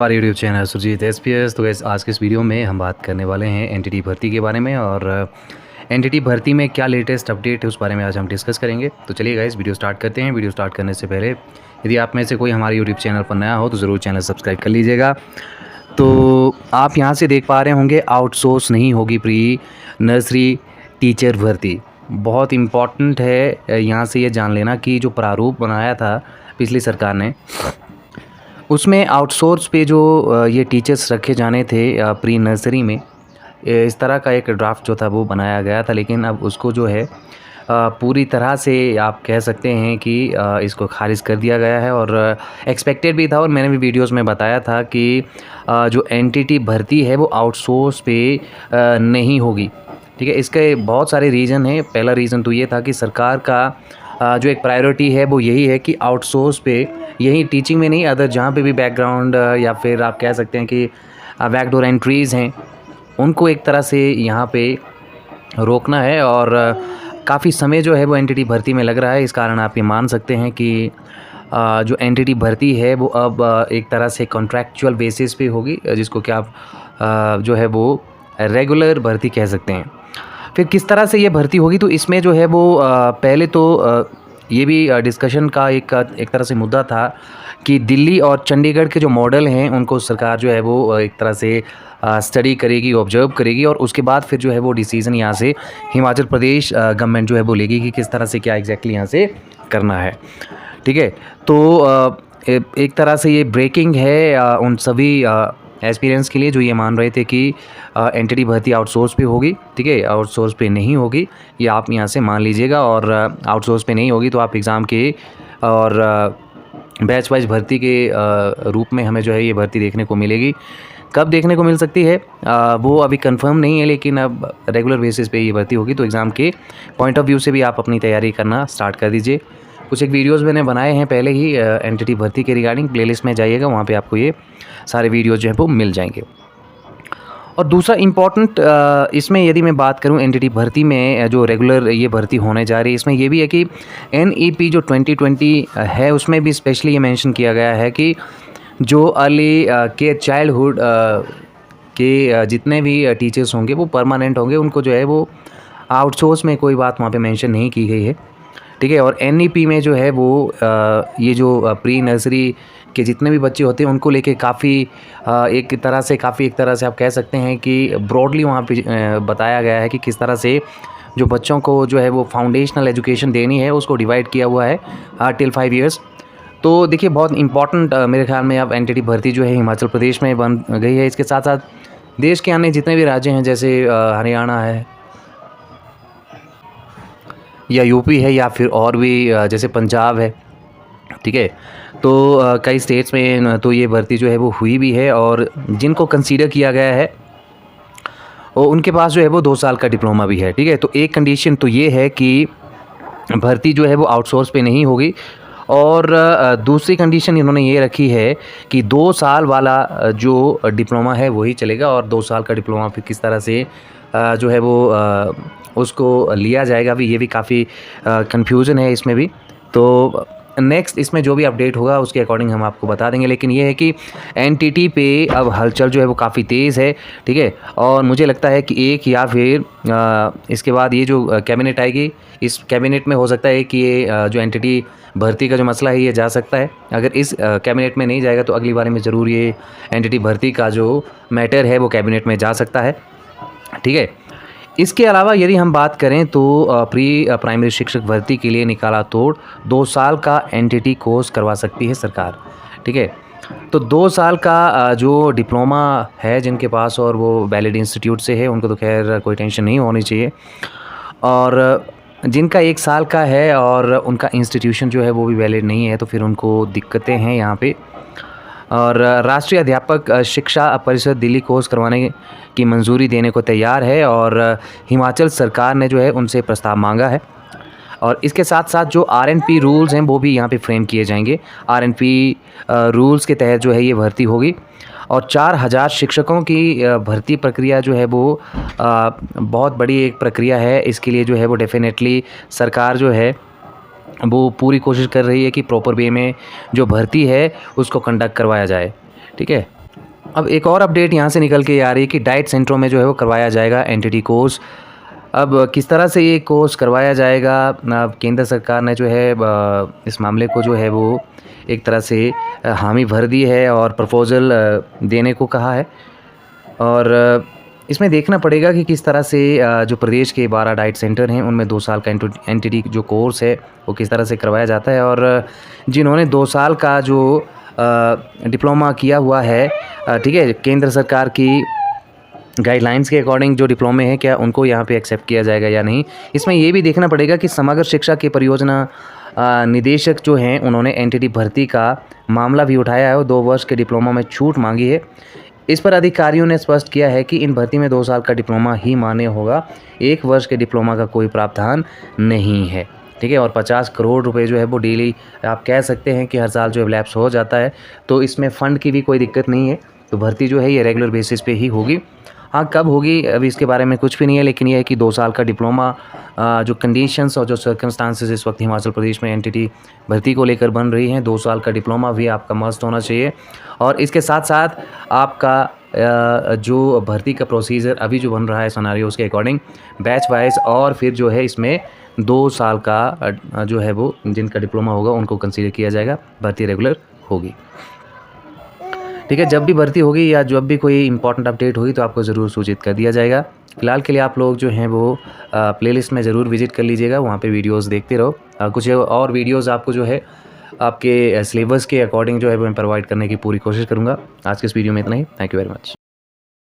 हमारे YouTube channel Surjit SPS. तो gas आज के इस वीडियो में हम बात करने वाले हैं एनटीटी भर्ती के बारे में और एनटीटी भर्ती में क्या लेटेस्ट अपडेट है उस बारे में आज हम डिस्कस करेंगे। तो चलिए गाइस वीडियो स्टार्ट करते हैं। वीडियो स्टार्ट करने से पहले यदि आप में से कोई हमारे यूट्यूब चैनल पर नया हो तो ज़रूर चैनल सब्सक्राइब कर लीजिएगा। तो आप यहाँ से देख पा रहे होंगे आउटसोर्स नहीं होगी प्री नर्सरी टीचर भर्ती। बहुत इम्पॉर्टेंट है यहाँ से ये जान लेना कि जो प्रारूप बनाया था पिछली सरकार ने उसमें आउटसोर्स पे जो ये टीचर्स रखे जाने थे प्री नर्सरी में इस तरह का एक ड्राफ्ट जो था वो बनाया गया था, लेकिन अब उसको जो है पूरी तरह से आप कह सकते हैं कि इसको खारिज कर दिया गया है। और एक्सपेक्टेड भी था और मैंने भी वीडियोस में बताया था कि जो एनटीटी भर्ती है वो आउटसोर्स पे नहीं होगी। ठीक है, इसके बहुत सारे रीज़न हैं। पहला रीज़न तो ये था कि सरकार का जो एक प्रायोरिटी है वो यही है कि आउटसोर्स पे यही टीचिंग में नहीं, अदर जहाँ पे भी बैकग्राउंड या फिर आप कह सकते हैं कि बैकडोर एंट्रीज़ हैं उनको एक तरह से यहाँ पे रोकना है। और काफ़ी समय जो है वो एनटीटी भर्ती में लग रहा है। इस कारण आप ये मान सकते हैं कि जो एनटीटी भर्ती है वो अब एक तरह से कॉन्ट्रैक्चुअल बेसिस पे होगी, जिसको कि आप जो है वो रेगुलर भर्ती कह सकते हैं। फिर किस तरह से ये भर्ती होगी, तो इसमें जो है वो पहले तो ये भी डिस्कशन का एक तरह से मुद्दा था कि दिल्ली और चंडीगढ़ के जो मॉडल हैं उनको सरकार जो है वो एक तरह से स्टडी करेगी, ऑब्जर्व करेगी और उसके बाद फिर जो है वो डिसीज़न यहाँ से हिमाचल प्रदेश गवर्नमेंट जो है वो लेगी कि किस तरह से क्या एग्जैक्टली यहाँ से करना है। ठीक है, तो एक तरह से ये ब्रेकिंग है उन सभी एक्सपीरियंस के लिए जो ये मान रहे थे कि एनटीटी भर्ती आउटसोर्स पे होगी। ठीक है, आउटसोर्स पे नहीं होगी, ये आप यहाँ से मान लीजिएगा। और आउटसोर्स पे नहीं होगी तो आप एग्ज़ाम के और बैच वाइज भर्ती के रूप में हमें जो है ये भर्ती देखने को मिलेगी। कब देखने को मिल सकती है वो अभी कंफर्म नहीं है, लेकिन अब रेगुलर बेसिस पे ये भर्ती होगी। तो एग्ज़ाम के पॉइंट ऑफ व्यू से भी आप अपनी तैयारी करना स्टार्ट कर दीजिए। कुछ एक वीडियोज़ मैंने बनाए हैं पहले ही एनटीटी भर्ती के रिगार्डिंग, प्लेलिस्ट में जाइएगा, वहाँ पे आपको ये सारे वीडियोज़ जो हैं वो मिल जाएंगे। और दूसरा इम्पॉर्टेंट इसमें यदि मैं बात करूं एनटीटी भर्ती में जो रेगुलर ये भर्ती होने जा रही है, इसमें ये भी है कि एनईपी जो 2020 है उसमें भी स्पेशली ये मेंशन किया गया है कि जो अर्ली के चाइल्डहुड के जितने भी टीचर्स होंगे वो परमानेंट होंगे, उनको जो है वो आउटसोर्स में कोई बात वहाँ पे मेंशन नहीं की गई है। ठीक है, और एनईपी में जो है वो ये जो प्री नर्सरी के जितने भी बच्चे होते हैं उनको लेके काफ़ी एक तरह से आप कह सकते हैं कि ब्रॉडली वहाँ पे बताया गया है कि किस तरह से जो बच्चों को जो है वो फाउंडेशनल एजुकेशन देनी है उसको डिवाइड किया हुआ है टिल 5 इयर्स। तो देखिए बहुत इंपॉर्टेंट मेरे ख्याल में अब एनटीटी भर्ती जो है हिमाचल प्रदेश में बन गई है। इसके साथ साथ देश के अन्य जितने भी राज्य हैं जैसे हरियाणा है या यूपी है या फिर और भी जैसे पंजाब है। ठीक है, तो कई स्टेट्स में तो ये भर्ती जो है वो हुई भी है और जिनको कंसीडर किया गया है और उनके पास जो है वो 2 साल का डिप्लोमा भी है। ठीक है, तो एक कंडीशन तो ये है कि भर्ती जो है वो आउटसोर्स पे नहीं होगी और दूसरी कंडीशन इन्होंने ये रखी है कि 2 साल वाला जो डिप्लोमा है वही चलेगा। और 2 साल का डिप्लोमा फिर किस तरह से जो है वो उसको लिया जाएगा, अभी ये भी काफ़ी कन्फ्यूज़न है इसमें भी। तो नेक्स्ट इसमें जो भी अपडेट होगा उसके अकॉर्डिंग हम आपको बता देंगे, लेकिन ये है कि एनटीटी पे अब हलचल जो है वो काफ़ी तेज़ है। ठीक है, और मुझे लगता है कि एक या फिर इसके बाद ये जो कैबिनेट आएगी, इस कैबिनेट में हो सकता है कि ये जो एनटीटी भर्ती का जो मसला है ये जा सकता है। अगर इस कैबिनेट में नहीं जाएगा तो अगली बार में ज़रूर ये एनटीटी भर्ती का जो मैटर है वो कैबिनेट में जा सकता है। ठीक है, इसके अलावा यदि हम बात करें तो प्री प्राइमरी शिक्षक भर्ती के लिए निकाला तोड़ 2 साल का एनटीटी कोर्स करवा सकती है सरकार। ठीक है, तो 2 साल का जो डिप्लोमा है जिनके पास और वो वैलिड इंस्टीट्यूट से है उनको तो खैर कोई टेंशन नहीं होनी चाहिए, और जिनका 1 साल का है और उनका इंस्टीट्यूशन जो है वो भी वैलिड नहीं है तो फिर उनको दिक्कतें हैं यहाँ पे। और राष्ट्रीय अध्यापक शिक्षा परिषद दिल्ली कोर्स करवाने की मंजूरी देने को तैयार है और हिमाचल सरकार ने जो है उनसे प्रस्ताव मांगा है। और इसके साथ साथ जो आरएनपी रूल्स हैं वो भी यहाँ पे फ्रेम किए जाएंगे। आरएनपी रूल्स के तहत जो है ये भर्ती होगी और 4000 शिक्षकों की भर्ती प्रक्रिया जो है वो बहुत बड़ी एक प्रक्रिया है। इसके लिए जो है वो डेफिनेटली सरकार जो है वो पूरी कोशिश कर रही है कि प्रॉपर वे में जो भर्ती है उसको कंडक्ट करवाया जाए। ठीक है, अब एक और अपडेट यहाँ से निकल के आ रही है कि डाइट सेंटरों में जो है वो करवाया जाएगा एनटीटी कोर्स। अब किस तरह से ये कोर्स करवाया जाएगा, अब केंद्र सरकार ने जो है इस मामले को जो है वो एक तरह से हामी भर दी है और प्रपोज़ल देने को कहा है। और इसमें देखना पड़ेगा कि किस तरह से जो प्रदेश के 12 डाइट सेंटर हैं उनमें 2 साल का एनटीटी जो कोर्स है वो किस तरह से करवाया जाता है। और जिन्होंने 2 साल का जो डिप्लोमा किया हुआ है, ठीक है, केंद्र सरकार की गाइडलाइंस के अकॉर्डिंग जो डिप्लोमे हैं क्या उनको यहाँ पे एक्सेप्ट किया जाएगा या नहीं। इसमें ये भी देखना पड़ेगा कि समग्र शिक्षा के परियोजना निदेशक जो हैं उन्होंने एनटीटी भर्ती का मामला भी उठाया है और 2 वर्ष के डिप्लोमा में छूट मांगी है। इस पर अधिकारियों ने स्पष्ट किया है कि इन भर्ती में 2 साल का डिप्लोमा ही मान्य होगा, 1 वर्ष के डिप्लोमा का कोई प्रावधान नहीं है, ठीक है। और 50 करोड़ रुपए जो है वो डेली आप कह सकते हैं कि हर साल जो है लैप्स हो जाता है, तो इसमें फ़ंड की भी कोई दिक्कत नहीं है। तो भर्ती जो है ये रेगुलर बेसिस पे ही होगी। हाँ, कब होगी अभी इसके बारे में कुछ भी नहीं है, लेकिन ये है कि 2 साल का डिप्लोमा जो कंडीशंस और जो सर्कमस्टांसेस इस वक्त हिमाचल प्रदेश में एनटीटी भर्ती को लेकर बन रही हैं, 2 साल का डिप्लोमा भी आपका मस्ट होना चाहिए। और इसके साथ साथ आपका जो भर्ती का प्रोसीजर अभी जो बन रहा है सिनेरियो उसके अकॉर्डिंग बैच वाइज, और फिर जो है इसमें 2 साल का जो है वो जिनका डिप्लोमा होगा उनको कंसीडर किया जाएगा, भर्ती रेगुलर होगी, ठीक है। जब भी भर्ती होगी या जब भी कोई इंपॉर्टेंट अपडेट होगी तो आपको ज़रूर सूचित कर दिया जाएगा। फिलहाल के लिए आप लोग जो हैं वो प्लेलिस्ट में ज़रूर विजिट कर लीजिएगा, वहाँ पे वीडियोस देखते रहो। कुछ और वीडियोस आपको जो है आपके सिलेबस के अकॉर्डिंग जो है वो मैं प्रोवाइड करने की पूरी कोशिश करूँगा। आज के इस वीडियो में इतना ही। Thank you very much.